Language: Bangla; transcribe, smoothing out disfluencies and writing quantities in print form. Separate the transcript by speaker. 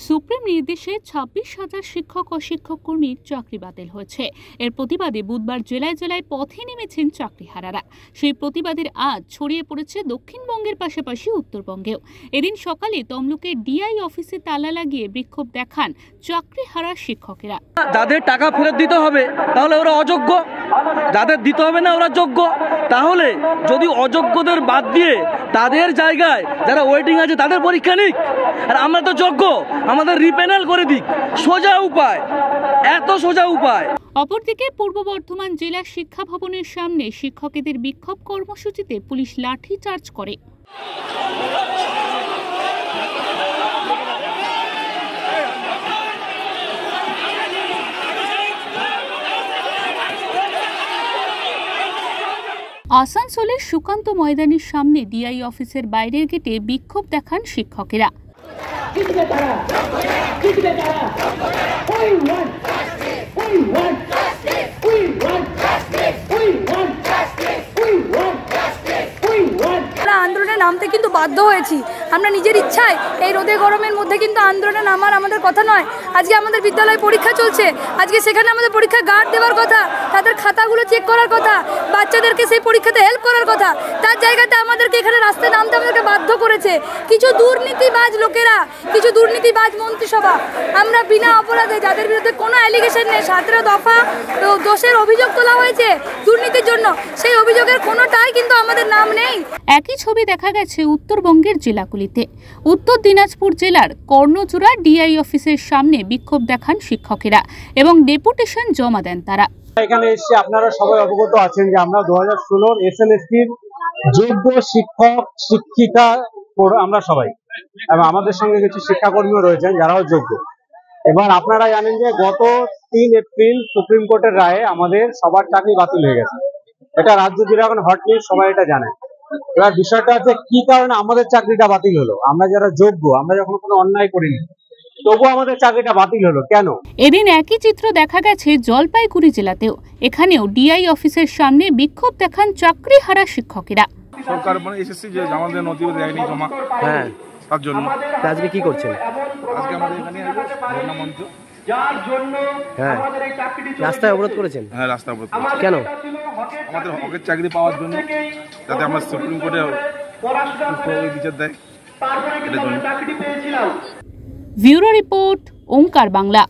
Speaker 1: সুপ্রিম নির্দেশে ২৬,০০০ শিক্ষক ও শিক্ষক কর্মীর চাকরি বাতিল হয়েছে। এর প্রতিবাদে বুধবার জেলায় জেলায় পথে নেমেছেন চাকরিহারারা। সেই প্রতিবাদের আজ ছড়িয়ে পড়েছে দক্ষিণবঙ্গের পাশাপাশি উত্তরবঙ্গেও। এদিন সকালে তমলুকের ডিআই অফিসে তালা লাগিয়ে বিক্ষোভ দেখান চাকরিহারা শিক্ষকেরা।
Speaker 2: যাদের টাকা ফেরত দিতে হবে তাহলে ওরা অযোগ্য, যাদের দিতে হবে না ওরা যোগ্য। তাহলে যদি অযোগ্যদের বাদ দিয়ে তাদের জায়গায় যারা ওয়েটিং আছে তাদের পরীক্ষা নিক, আর আমরা তো যোগ্য, আমাদের রিপ্যানেল করে দিক। সোজা উপায়, এত সোজা উপায়।
Speaker 1: অপরদিকে পূর্ব বর্ধমান জেলা শিক্ষা ভবনের সামনে শিক্ষকদের বিক্ষোভ কর্মসূচিতে পুলিশ লাঠি চার্জ করে। আসানসোলের সুকান্ত ময়দানের সামনে ডিআই অফিসের বাইরের গেটে বিক্ষোভ দেখান শিক্ষকেরা।
Speaker 3: আন্দোলনে নামতে কিন্তু বাধ্য হয়েছি, আমরা নিজের ইচ্ছায় এই রোদে গরমের মধ্যে কিন্তু আন্দোলনে নামার আমাদের কথা নয়। আজকে আমাদের বিদ্যালয়ে পরীক্ষা চলছে, আজকে সেখানে আমাদের পরীক্ষা গার্ড দেওয়ার কথা, তাদের খাতাগুলো চেক করার কথা, বাচ্চাদেরকে সেই পরীক্ষাতে হেল্প করার কথা। তার জায়গাতে আমাদেরকে এখানে রাস্তায় নামতে আমাদেরকে বাধ্য করেছে কিছু দুর্নীতিবাজ লোকেরা, কিছু দুর্নীতিবাজ মন্ত্রিসভা। আমরা বিনা অপরাধে, যাদের বিরুদ্ধে কোনো অ্যালিগেশন নেই, 17 দফা দোষের অভিযোগ তোলা হয়েছে দুর্নীতির জন্য, সেই অভিযোগের কোনোটাই কিন্তু আমাদের নাম নেই।
Speaker 1: একই ছবি দেখা গেছে উত্তরবঙ্গের জেলাগুলিতে। উত্তর দিনাজপুর জেলার কর্ণজোড়া ডিআই অফিসের সামনে বিক্ষোভ দেখান শিক্ষকেরা এবং ডেপুটেশন জমা দেন তারা।
Speaker 4: এখানে এসে আপনারা সবাই অবগত আছেন যে আমরা 2016 এসএলএসটির যোগ্য শিক্ষক শিক্ষিকা আমরা সবাই, এবং আমাদের সঙ্গে কিছু শিক্ষাকর্মীও রয়েছেন যারাও যোগ্য। এবার আপনারা জানেন যে গত 3 এপ্রিল সুপ্রিম কোর্টের রায়ে আমাদের সবার চাকরি বাতিল হয়ে গেছে। এটা রাজ্য জুড়ে এখন হট নিউজ, সবাই এটা জানে। এবার বিষয়টা হচ্ছে কি কারণে আমাদের চাকরিটা বাতিল হলো। আমরা যারা যোগ্য, আমরা যখন কোনো অন্যায় করিনি, তবু আমাদের চাকরিটা বাতিল হলো কেন?
Speaker 1: এদিন একই চিত্র দেখা গেছে জলপাইগুড়ি জেলাতেও। এখানেও ডিআই অফিসের সামনে বিক্ষোভ দেখান চাকরিহারা শিক্ষকেরা।
Speaker 5: সরকার এসএসসি যে আমাদের নথি দেয়নি জমা, তার জন্য
Speaker 2: আজকে কি করছেন?
Speaker 5: আজকে আমাদের এখানে ধর্ণা মঞ্চ,
Speaker 2: রাস্তায় অবরোধ করেছেন?
Speaker 5: হ্যাঁ, রাস্তা অবরোধ।
Speaker 2: কেন?
Speaker 5: আমাদের হকের চাকরি পাওয়ার জন্য, যাতে আমরা সুপ্রিম কোর্টে বিচার দেয়, এটার জন্য।
Speaker 1: ব্যুরো রিপোর্ট, ওঙ্কার বাংলা।